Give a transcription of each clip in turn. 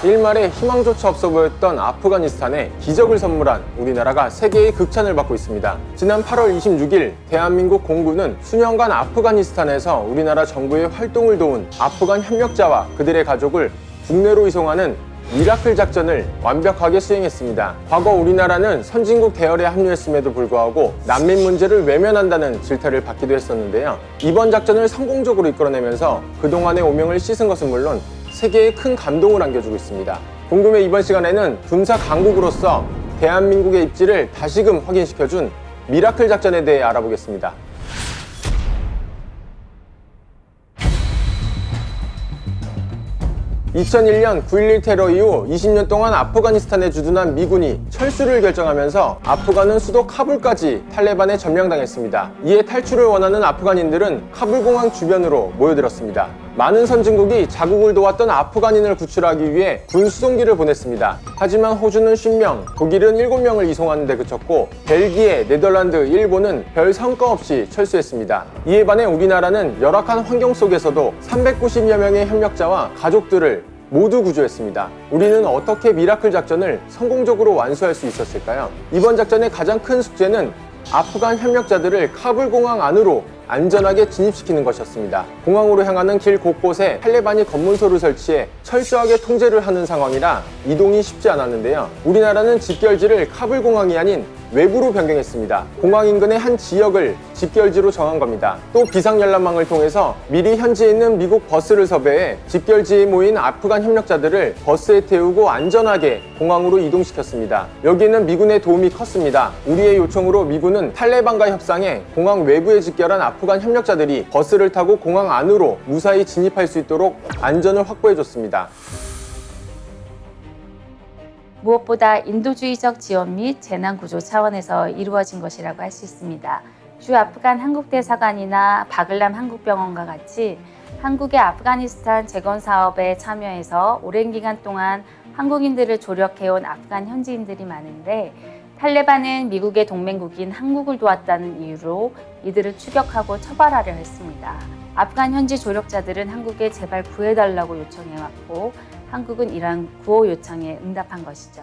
일말에 희망조차 없어 보였던 아프가니스탄에 기적을 선물한 우리나라가 세계의 극찬을 받고 있습니다. 지난 8월 26일 대한민국 공군은 수년간 아프가니스탄에서 우리나라 정부의 활동을 도운 아프간 협력자와 그들의 가족을 국내로 이송하는 미라클 작전을 완벽하게 수행했습니다. 과거 우리나라는 선진국 대열에 합류했음에도 불구하고 난민 문제를 외면한다는 질타를 받기도 했었는데요. 이번 작전을 성공적으로 이끌어내면서 그동안의 오명을 씻은 것은 물론 세계에 큰 감동을 안겨주고 있습니다. 궁금해 이번 시간에는 군사 강국으로서 대한민국의 입지를 다시금 확인시켜준 미라클 작전에 대해 알아보겠습니다. 2001년 9.11 테러 이후 20년 동안 아프가니스탄에 주둔한 미군이 철수를 결정하면서 아프간은 수도 카불까지 탈레반에 점령당했습니다. 이에 탈출을 원하는 아프간인들은 카불공항 주변으로 모여들었습니다. 많은 선진국이 자국을 도왔던 아프간인을 구출하기 위해 군 수송기를 보냈습니다. 하지만 호주는 50명, 독일은 7명을 이송하는 데 그쳤고 벨기에, 네덜란드, 일본은 별 성과 없이 철수했습니다. 이에 반해 우리나라는 열악한 환경 속에서도 390여 명의 협력자와 가족들을 모두 구조했습니다. 우리는 어떻게 미라클 작전을 성공적으로 완수할 수 있었을까요? 이번 작전의 가장 큰 숙제는 아프간 협력자들을 카불 공항 안으로 안전하게 진입시키는 것이었습니다. 공항으로 향하는 길 곳곳에 탈레반이 검문소를 설치해 철저하게 통제를 하는 상황이라 이동이 쉽지 않았는데요. 우리나라는 집결지를 카불 공항이 아닌 외부로 변경했습니다. 공항 인근의 한 지역을 집결지로 정한 겁니다. 또 비상연락망을 통해서 미리 현지에 있는 미국 버스를 섭외해 집결지에 모인 아프간 협력자들을 버스에 태우고 안전하게 공항으로 이동시켰습니다. 여기에는 미군의 도움이 컸습니다. 우리의 요청으로 미군은 탈레반과 협상해 공항 외부에 집결한 아프간 협력자들이 버스를 타고 공항 안으로 무사히 진입할 수 있도록 안전을 확보해줬습니다. 무엇보다 인도주의적 지원 및 재난구조 차원에서 이루어진 것이라고 할 수 있습니다. 주 아프간 한국대사관이나 바글람 한국병원과 같이 한국의 아프가니스탄 재건 사업에 참여해서 오랜 기간 동안 한국인들을 조력해온 아프간 현지인들이 많은데 탈레반은 미국의 동맹국인 한국을 도왔다는 이유로 이들을 추격하고 처벌하려 했습니다. 아프간 현지 조력자들은 한국에 제발 구해달라고 요청해왔고 한국은 이러한 구호 요청에 응답한 것이죠.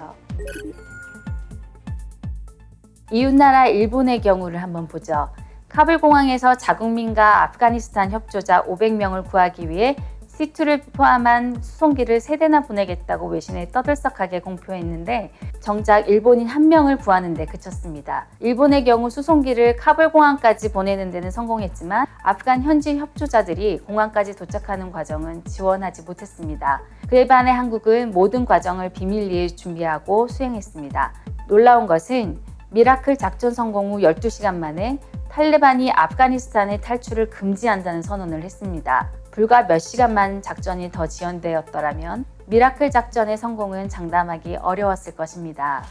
이웃나라 일본의 경우를 한번 보죠. 카불 공항에서 자국민과 아프가니스탄 협조자 500명을 구하기 위해 C2를 포함한 수송기를 3대나 보내겠다고 외신에 떠들썩하게 공표했는데 정작 일본인 1명을 구하는 데 그쳤습니다. 일본의 경우 수송기를 카불 공항까지 보내는 데는 성공했지만 아프간 현지 협조자들이 공항까지 도착하는 과정은 지원하지 못했습니다. 그에 반해 한국은 모든 과정을 비밀리에 준비하고 수행했습니다. 놀라운 것은 미라클 작전 성공 후 12시간 만에 탈레반이 아프가니스탄의 탈출을 금지한다는 선언을 했습니다. 불과 몇 시간만 작전이 더 지연되었더라면 미라클 작전의 성공은 장담하기 어려웠을 것입니다.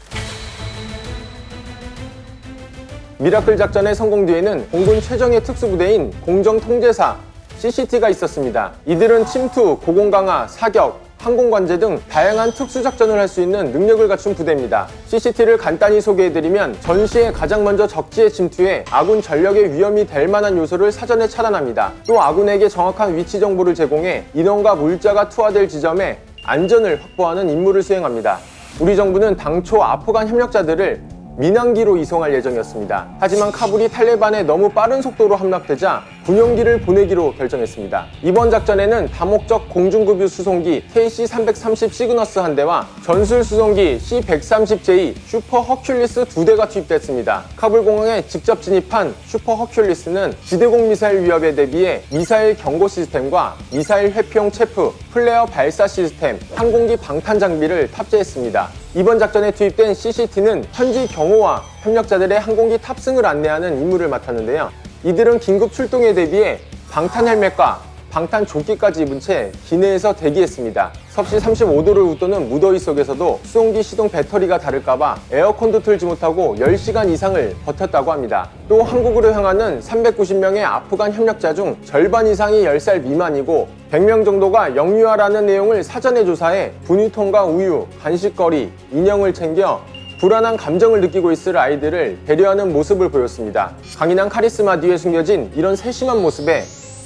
미라클 작전의 성공 뒤에는 공군 최정예 특수부대인 공정통제사 CCT가 있었습니다. 이들은 침투, 고공 강화, 사격, 항공관제 등 다양한 특수작전을 할 수 있는 능력을 갖춘 부대입니다. CCT를 간단히 소개해드리면 전시에 가장 먼저 적지에 침투해 아군 전력의 위험이 될 만한 요소를 사전에 차단합니다. 또 아군에게 정확한 위치 정보를 제공해 인원과 물자가 투하될 지점에 안전을 확보하는 임무를 수행합니다. 우리 정부는 당초 아프간 협력자들을 민항기로 이송할 예정이었습니다. 하지만 카불이 탈레반에 너무 빠른 속도로 함락되자 군용기를 보내기로 결정했습니다. 이번 작전에는 다목적 공중급유 수송기 KC-330 시그너스 한 대와 전술 수송기 C-130J 슈퍼 허큘리스 2대가 투입됐습니다. 카불 공항에 직접 진입한 슈퍼 허큘리스는 지대공 미사일 위협에 대비해 미사일 경고 시스템과 미사일 회피용 체프, 플레어 발사 시스템, 항공기 방탄 장비를 탑재했습니다. 이번 작전에 투입된 CCT는 현지 경호와 협력자들의 항공기 탑승을 안내하는 임무를 맡았는데요. 이들은 긴급 출동에 대비해 방탄 헬멧과 방탄 조끼까지 입은 채 기내에서 대기했습니다. 섭씨 35도를 웃도는 무더위 속에서도 수송기 시동 배터리가 닳을까봐 에어컨도 틀지 못하고 10시간 이상을 버텼다고 합니다. 또 한국으로 향하는 390명의 아프간 협력자 중 절반 이상이 10살 미만이고 100명 정도가 영유아라는 내용을 사전에 조사해 분유통과 우유, 간식거리, 인형을 챙겨 불안한 감정을 느끼고 있을 아이들을 배려하는 모습을 보였습니다. 강인한 카리스마 뒤에 숨겨진 이런 세심한 모습에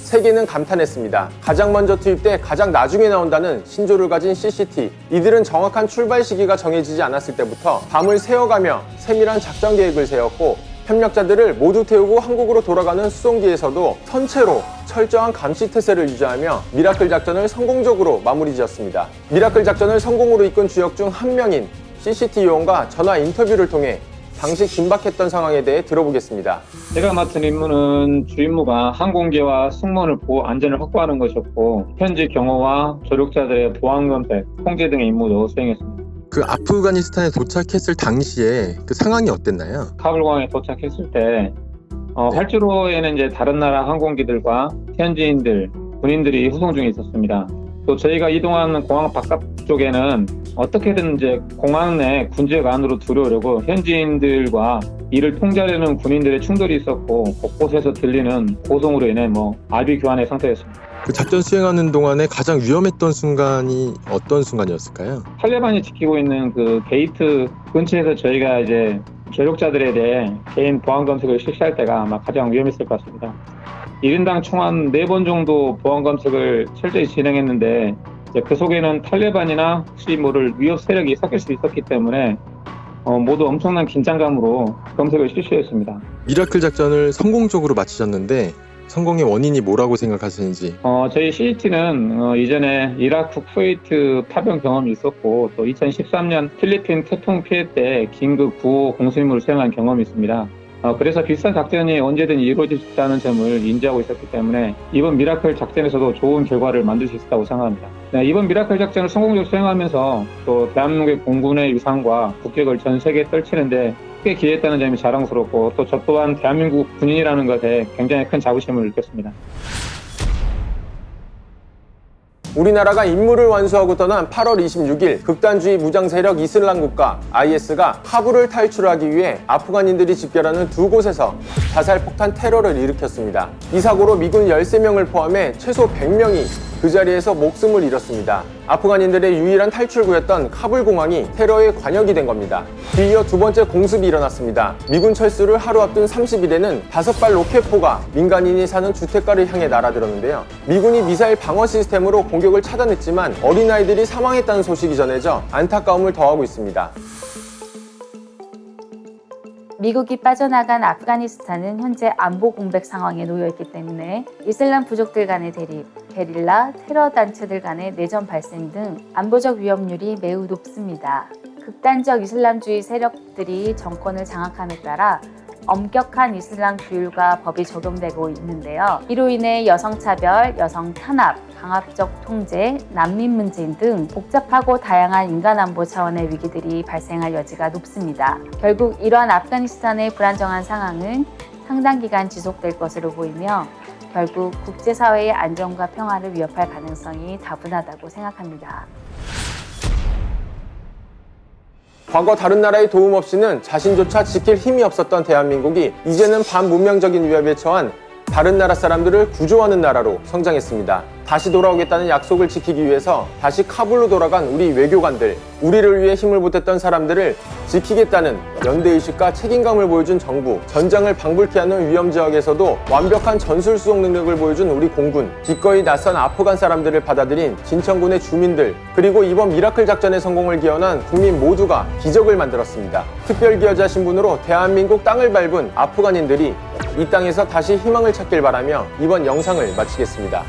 세계는 감탄했습니다. 가장 먼저 투입돼 가장 나중에 나온다는 신조를 가진 CCT. 이들은 정확한 출발 시기가 정해지지 않았을 때부터 밤을 새어가며 세밀한 작전 계획을 세웠고, 협력자들을 모두 태우고 한국으로 돌아가는 수송기에서도 선체로 철저한 감시 태세를 유지하며 미라클 작전을 성공적으로 마무리 지었습니다. 미라클 작전을 성공으로 이끈 주역 중 한 명인 CCT 요원과 전화 인터뷰를 통해 당시 긴박했던 상황에 대해 들어보겠습니다. 제가 맡은 임무는 주 임무가 항공기와 승무원을 보호 안전을 확보하는 것이었고, 현지 경호와 조력자들의 보안 검색, 통제 등의 임무도 수행했습니다. 그 아프가니스탄에 도착했을 당시에 그 상황이 어땠나요? 카불공항에 도착했을 때 활주로에는 이제 다른 나라 항공기들과 현지인들, 군인들이 후송 중에 있었습니다. 또 저희가 이동하는 공항 바깥쪽에는 어떻게든 이제 공항 내 군지역 안으로 들어오려고 현지인들과 이를 통제하려는 군인들의 충돌이 있었고, 곳곳에서 들리는 고성으로 인해 아비 교환의 상태였습니다. 그 작전 수행하는 동안에 가장 위험했던 순간이 어떤 순간이었을까요? 탈레반이 지키고 있는 그 게이트 근처에서 저희가 이제 조력자들에 대해 개인 보안 검색을 실시할 때가 아마 가장 위험했을 것 같습니다. 1인당 총 한 4번 정도 보안 검색을 철저히 진행했는데, 이제 그 속에는 탈레반이나 혹시 모를 위협 세력이 섞일 수 있었기 때문에 모두 엄청난 긴장감으로 검색을 실시했습니다. 미라클 작전을 성공적으로 마치셨는데 성공의 원인이 뭐라고 생각하시는지? 저희 CCT는 이전에 이라크 쿠웨이트 파병 경험이 있었고, 또 2013년 필리핀 태풍 피해 때 긴급 구호 공수임무를 수행한 경험이 있습니다. 그래서 비슷한 작전이 언제든 이루어질 수 있다는 점을 인지하고 있었기 때문에 이번 미라클 작전에서도 좋은 결과를 만들 수 있었다고 생각합니다. 네, 이번 미라클 작전을 성공적으로 수행하면서 또 대한민국의 공군의 위상과 국격을 전 세계에 떨치는데 크게 기여했다는 점이 자랑스럽고, 또 저 또한 대한민국 군인이라는 것에 굉장히 큰 자부심을 느꼈습니다. 우리나라가 임무를 완수하고 떠난 8월 26일 극단주의 무장세력 이슬람 국가 IS가 카불을 탈출하기 위해 아프간인들이 집결하는 두 곳에서 자살폭탄 테러를 일으켰습니다. 이 사고로 미군 13명을 포함해 최소 100명이 그 자리에서 목숨을 잃었습니다. 아프간인들의 유일한 탈출구였던 카불 공항이 테러의 관역이 된 겁니다. 뒤이어 두 번째 공습이 일어났습니다. 미군 철수를 하루 앞둔 30일에는 5발 로켓포가 민간인이 사는 주택가를 향해 날아들었는데요. 미군이 미사일 방어 시스템으로 공격을 차단했지만 어린아이들이 사망했다는 소식이 전해져 안타까움을 더하고 있습니다. 미국이 빠져나간 아프가니스탄은 현재 안보 공백 상황에 놓여있기 때문에 이슬람 부족들 간의 대립, 게릴라, 테러 단체들 간의 내전 발생 등 안보적 위험률이 매우 높습니다. 극단적 이슬람주의 세력들이 정권을 장악함에 따라 엄격한 이슬람 규율과 법이 적용되고 있는데요. 이로 인해 여성차별, 여성 탄압, 강압적 통제, 난민 문제 등 복잡하고 다양한 인간안보 차원의 위기들이 발생할 여지가 높습니다. 결국 이러한 아프가니스탄의 불안정한 상황은 상당 기간 지속될 것으로 보이며 결국 국제사회의 안정과 평화를 위협할 가능성이 다분하다고 생각합니다. 과거 다른 나라의 도움 없이는 자신조차 지킬 힘이 없었던 대한민국이 이제는 반문명적인 위협에 처한 다른 나라 사람들을 구조하는 나라로 성장했습니다. 다시 돌아오겠다는 약속을 지키기 위해서 다시 카불로 돌아간 우리 외교관들, 우리를 위해 힘을 보탰던 사람들을 지키겠다는 연대의식과 책임감을 보여준 정부, 전장을 방불케 하는 위험 지역에서도 완벽한 전술수송 능력을 보여준 우리 공군, 기꺼이 낯선 아프간 사람들을 받아들인 진천군의 주민들, 그리고 이번 미라클 작전의 성공을 기원한 국민 모두가 기적을 만들었습니다. 특별기여자 신분으로 대한민국 땅을 밟은 아프간인들이 이 땅에서 다시 희망을 찾길 바라며 이번 영상을 마치겠습니다.